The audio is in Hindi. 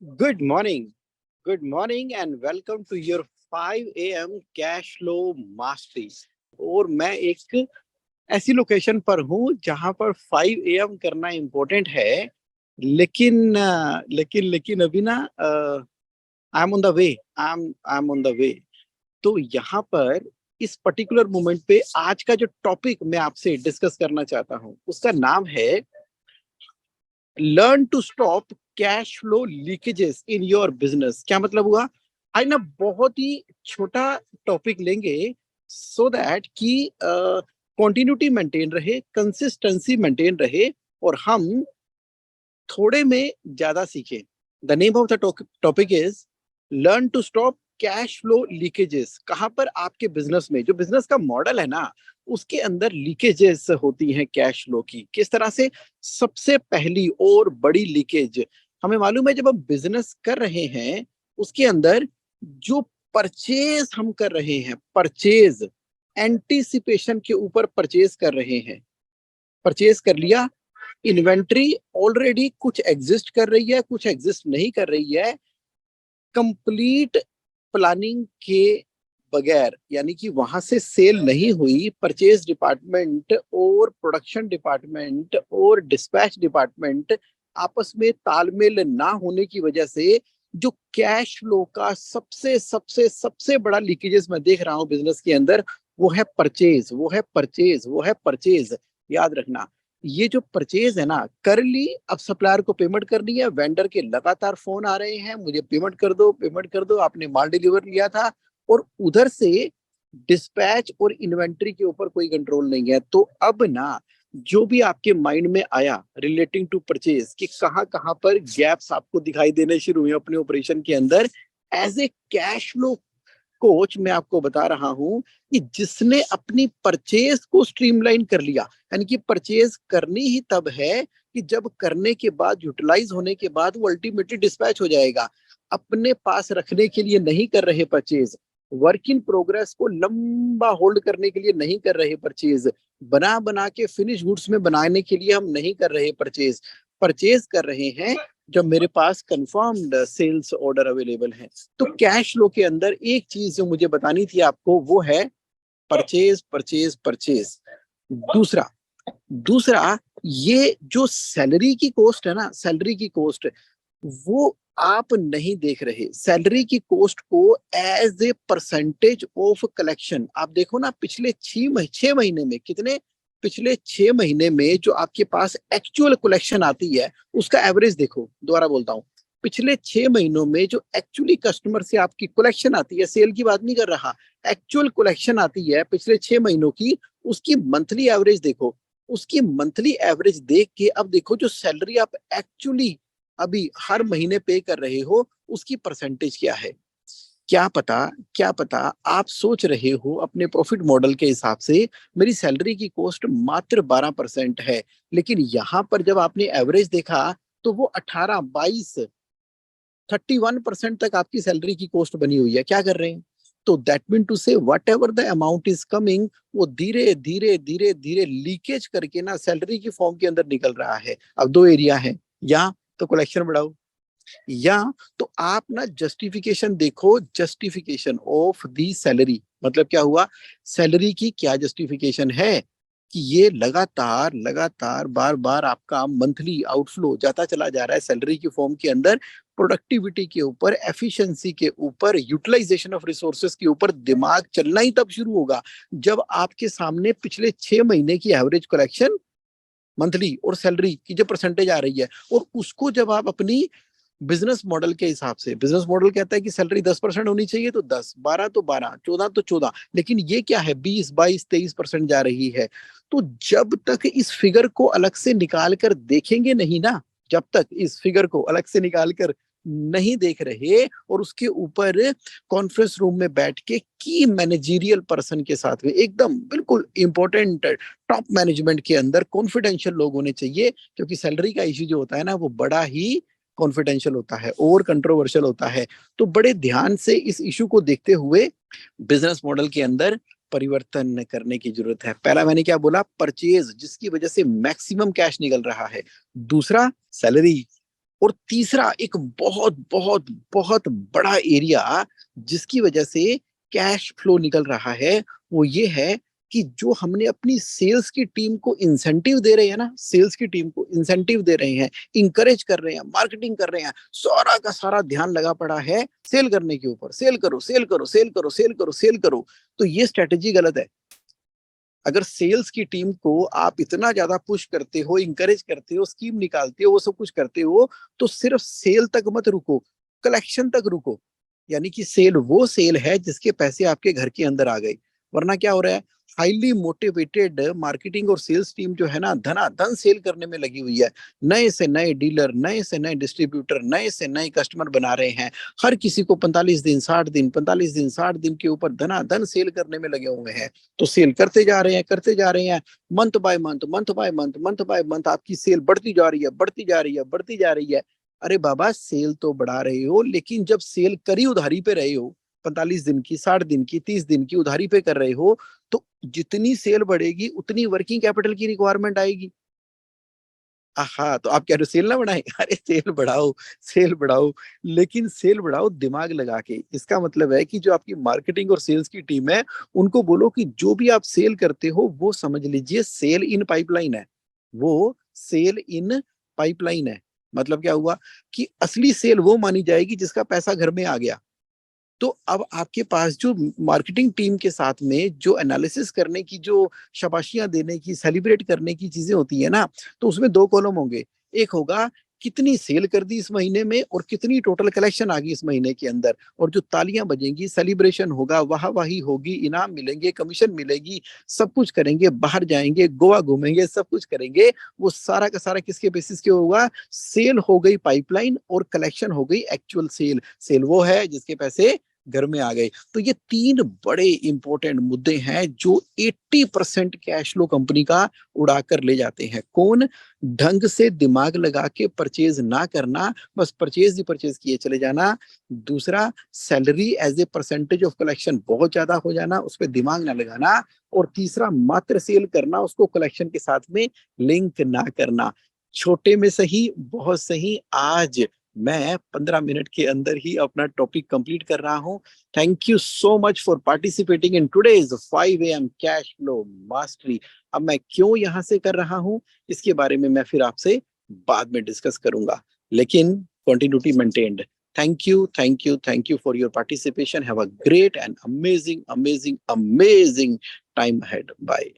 Good morning and welcome to your 5 a.m. Cash flow mastery. और मैं एक ऐसी लोकेशन पर हूँ जहां पर 5 a.m. करना इम्पोर्टेंट है। लेकिन अभी ना I am on the way. I am on the way. तो यहाँ पर इस पर्टिकुलर मोमेंट पे आज का जो टॉपिक मैं आपसे डिस्कस करना चाहता हूँ उसका नाम है learn to stop cash flow leakages in your business. क्या मतलब हुआ? आज ना बहुत ही छोटा टॉपिक लेंगे सो दैट कि कंटिन्यूटी मेंटेन रहे, कंसिस्टेंसी मेंटेन रहे और हम थोड़े में ज्यादा सीखें। The name of the topic is learn to stop cash flow leakages. कहां पर आपके बिजनेस में जो बिजनेस का मॉडल है ना उसके अंदर लीकेजेस होती हैं कैश फ्लो की। किस तरह से? सबसे पहली और बड़ी लीकेज हमें मालूम है, जब हम बिजनेस कर रहे हैं उसके अंदर जो परचेज हम कर रहे हैं, परचेज एंटीसिपेशन के ऊपर परचेज कर रहे हैं। परचेज कर लिया, इन्वेंट्री ऑलरेडी कुछ एग्जिस्ट कर रही है, कुछ एग्जिस्ट नहीं कर रही है। कंप्लीट प्लानिंग के बगैर, यानी कि वहां से सेल नहीं हुई, परचेज डिपार्टमेंट और प्रोडक्शन डिपार्टमेंट और डिस्पैच डिपार्टमेंट आपस में तालमेल ना होने की वजह से जो कैश फ्लो का सबसे सबसे सबसे बड़ा लीकेजेस मैं देख रहा हूं बिजनेस के अंदर, वो है परचेज, वो है परचेज, वो है परचेज। याद रखना, ये जो परचेज है ना, कर ली, अब सप्लायर को पेमेंट करनी है, वेंडर के लगातार फोन आ रहे हैं, मुझे पेमेंट कर दो, पेमेंट कर दो, आपने माल डिलीवर लिया था। और उधर से डिस्पैच और इन्वेंट्री के ऊपर कोई कंट्रोल नहीं है। तो अब ना जो भी आपके माइंड में आया रिलेटिंग टू परचेज कि कहां कहां पर गैप्स आपको दिखाई देने शुरू हुए अपने ऑपरेशन के अंदर, as a cash flow coach मैं आपको बता रहा हूं कि जिसने अपनी परचेज को स्ट्रीमलाइन कर लिया, यानी कि परचेज करनी ही तब है कि जब करने के बाद, यूटिलाइज होने के बाद वो अल्टीमेटली डिस्पैच हो जाएगा। अपने पास रखने के लिए नहीं कर रहे परचेज, वर्क इन प्रोग्रेस को लंबा होल्ड करने के लिए नहीं कर रहे परचेज, बना बना के फिनिश गुड्स में बनाने के लिए हम नहीं कर रहे परचेज। परचेज कर रहे हैं जब मेरे पास कंफर्म्ड सेल्स ऑर्डर अवेलेबल है। तो कैश फ्लो के अंदर एक चीज जो मुझे बतानी थी आपको वो है परचेज, परचेज, परचेज। दूसरा दूसरा ये जो सैलरी की कॉस्ट है ना, सैलरी की कॉस्ट वो आप नहीं देख रहे। सैलरी की कॉस्ट को as a percentage of collection आप देखो ना, पिछले 6 महीने में कितने, पिछले 6 महीने में जो आपके पास एक्चुअल कलेक्शन आती है उसका एवरेज देखो। दोबारा बोलता हूँ, पिछले 6 महीनों में जो एक्चुअली कस्टमर से आपकी कलेक्शन आती है, सेल की बात नहीं कर रहा, एक्चुअल कलेक्शन आती है पिछले 6 महीनों की, उसकी मंथली एवरेज देखो। उसकी मंथली एवरेज देख के अब देखो जो सैलरी आप एक्चुअली अभी हर महीने पे कर रहे हो उसकी परसेंटेज क्या है। क्या पता, क्या पता आप सोच रहे हो अपने प्रॉफिट मॉडल के हिसाब से मेरी सैलरी की कॉस्ट मात्र 12% है, लेकिन यहां पर जब आपने एवरेज देखा तो वो 18, 22, 31% तक आपकी सैलरी की कॉस्ट बनी हुई है। क्या कर रहे हैं? तो दैट मीन टू से what ever the amount is coming, वो धीरे धीरे धीरे धीरे लीकेज करके ना सैलरी की फॉर्म के अंदर निकल रहा है। अब दो एरिया है, या तो कलेक्शन बढ़ाओ, या तो आप ना जस्टिफिकेशन देखो, जस्टिफिकेशन ऑफ दी सैलरी। मतलब क्या हुआ? सैलरी की क्या जस्टिफिकेशन है कि ये लगातार लगातार बार बार आपका मंथली आउटफ्लो जाता चला जा रहा है सैलरी की फॉर्म के अंदर। प्रोडक्टिविटी के ऊपर, एफिशिएंसी के ऊपर, यूटिलाइजेशन ऑफ रिसोर्सेज के ऊपर दिमाग चलना ही तब शुरू होगा जब आपके सामने पिछले 6 महीने की एवरेज कलेक्शन मंथली और सैलरी की जो परसेंटेज आ रही है, और उसको जब आप अपनी बिजनेस मॉडल के हिसाब से, बिजनेस मॉडल कहता है कि सैलरी 10% होनी चाहिए तो 10, 12 तो 12, 14 तो 14, लेकिन ये क्या है 20, 22, 23% जा रही है। तो जब तक इस फिगर को अलग से निकाल कर देखेंगे नहीं ना, जब तक इस फिगर को अलग से निकाल कर नहीं देख रहे और उसके ऊपर कॉन्फ्रेंस रूम में बैठ के की मैनेजरियल पर्सन के साथ में एकदम बिल्कुल इंपॉर्टेंट टॉप मैनेजमेंट के अंदर कॉन्फिडेंशियल लोग होने चाहिए, क्योंकि सैलरी का इश्यू जो होता है ना वो बड़ा ही कॉन्फिडेंशियल होता है और कंट्रोवर्शियल होता है। तो बड़े ध्यान से इस इशू को देखते हुए बिजनेस मॉडल के अंदर परिवर्तन करने की जरूरत है। पहला मैंने क्या बोला? परचेज, जिसकी वजह से मैक्सिमम कैश निकल रहा है। दूसरा सैलरी, और तीसरा एक बहुत बहुत बहुत बड़ा एरिया जिसकी वजह से कैश फ्लो निकल रहा है, वो ये है कि जो हमने अपनी सेल्स की टीम को इंसेंटिव दे रहे हैं ना, सेल्स की टीम को इंसेंटिव दे रहे हैं, इंकरेज कर रहे हैं, मार्केटिंग कर रहे हैं, सारा का सारा ध्यान लगा पड़ा है सेल करने के ऊपर। सेल करो, सेल करो, सेल करो, सेल करो, सेल करो। तो ये स्ट्रेटेजी गलत है। अगर सेल्स की टीम को आप इतना ज्यादा पुश करते हो, इंकरेज करते हो, स्कीम निकालते हो, वो सब कुछ करते हो, तो सिर्फ सेल तक मत रुको, कलेक्शन तक रुको। यानी कि सेल वो सेल है जिसके पैसे आपके घर के अंदर आ गए। वरना क्या हो रहा है, हाईली मोटिवेटेड मार्केटिंग और सेल्स टीम जो है ना, धनाधन सेल करने में लगी हुई है। नए से नए डीलर, नए से नए डिस्ट्रीब्यूटर, नए से नए कस्टमर बना रहे हैं। हर किसी को 45 दिन, 60 दिन, 45 दिन, 60 दिन के ऊपर धनाधन सेल करने में लगे हुए हैं। तो सेल करते जा रहे हैं, करते जा रहे हैं, month by month, month by month, month by month आपकी सेल बढ़ती जा रही है, बढ़ती जा रही है, बढ़ती जा रही है। अरे बाबा, सेल तो बढ़ा रहे हो, लेकिन जब सेल करी उधारी पे रहे हो, 45 दिन की, 60 दिन की, 30 दिन की उधारी पे कर रहे हो, तो जितनी सेल बढ़ेगी उतनी वर्किंग कैपिटल की रिक्वायरमेंट आएगी। हाँ, तो आप कह रहे हो सेल ना बढ़ाएं? अरे सेल बढ़ाओ, सेल बढ़ाओ, लेकिन सेल बढ़ाओ दिमाग लगा के। इसका मतलब है कि जो आपकी मार्केटिंग और सेल्स की टीम है, उनको बोलो कि जो भी आप सेल करते हो वो समझ लीजिए सेल इन पाइपलाइन है। वो सेल इन पाइपलाइन है। मतलब क्या हुआ कि असली सेल वो मानी जाएगी जिसका पैसा घर में आ गया। तो अब आपके पास जो मार्केटिंग टीम के साथ में जो एनालिसिस करने की, जो शाबाशियां देने की, सेलिब्रेट करने की चीजें होती है ना, तो उसमें दो कॉलम होंगे। एक होगा कितनी सेल कर दी इस महीने में और कितनी टोटल कलेक्शन आ गई इस महीने के अंदर। और जो तालियां बजेंगी, सेलिब्रेशन होगा, वाहवाही होगी, इनाम मिलेंगे, कमीशन मिलेगी, सब कुछ करेंगे, बाहर जाएंगे, गोवा घूमेंगे, सब कुछ करेंगे। वो सारा का सारा किसके बेसिस के होगा? सेल हो गई पाइपलाइन और कलेक्शन हो गई एक्चुअल सेल। सेल वो है जिसके पैसे घर में आ गए। तो ये तीन बड़े इंपॉर्टेंट मुद्दे हैं जो 80% कैश फ्लो कंपनी का उड़ा कर ले जाते हैं। कौन? ढंग से दिमाग लगा के परचेज ना करना, बस परचेज ही परचेज किए चले जाना। दूसरा, salary as a percentage of collection बहुत ज्यादा हो जाना, उस पर दिमाग ना लगाना। और तीसरा, मात्र सेल करना, उसको कलेक्शन के साथ में लिंक ना करना। छोटे में सही, बहुत सही। आज मैं 15 मिनट के अंदर ही अपना टॉपिक कंप्लीट कर रहा हूं। Thank you so much for participating in today's 5 AM cash flow mastery. अब मैं क्यों यहां से कर रहा हूं, इसके बारे में मैं फिर आपसे बाद में डिस्कस करूंगा, लेकिन continuity maintained. Thank you, thank you, thank you for your participation. Have a great and amazing, amazing, amazing time ahead. Bye.